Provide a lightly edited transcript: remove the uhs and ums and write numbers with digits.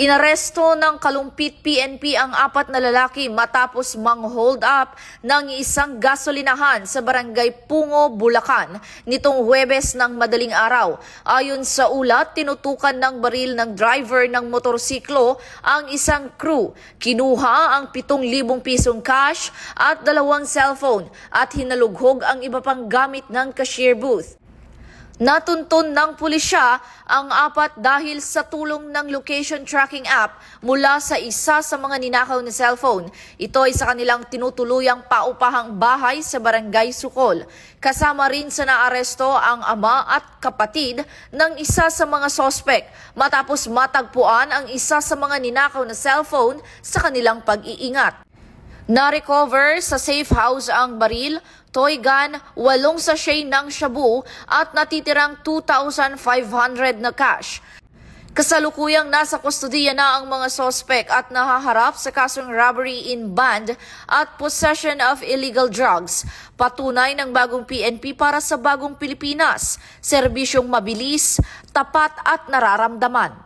Inaresto ng Kalumpit PNP ang 4 na lalaki matapos mang-hold up ng isang gasolinahan sa barangay Pungo, Bulacan nitong Huwebes ng madaling araw. Ayon sa ulat, tinutukan ng baril ng driver ng motorsiklo ang isang crew. Kinuha ang 7,000 pisong cash at 2 cellphone at hinalughog ang iba pang gamit ng cashier booth. Natuntun ng pulisya ang 4 dahil sa tulong ng location tracking app mula sa isa sa mga ninakaw na cellphone. Ito ay sa kanilang tinutuluyang paupahang bahay sa Barangay Sukol. Kasama rin sa naaresto ang ama at kapatid ng isa sa mga sospek matapos matagpuan ang isa sa mga ninakaw na cellphone sa kanilang pag-iingat. Na-recover sa safe house ang baril, toy gun, 8 sachet ng shabu at natitirang 2,500 na cash. Kasalukuyang nasa kustodiya na ang mga sospek at nahaharap sa kasong robbery in band at possession of illegal drugs. Patunay ng bagong PNP para sa bagong Pilipinas, serbisyong mabilis, tapat at nararamdaman.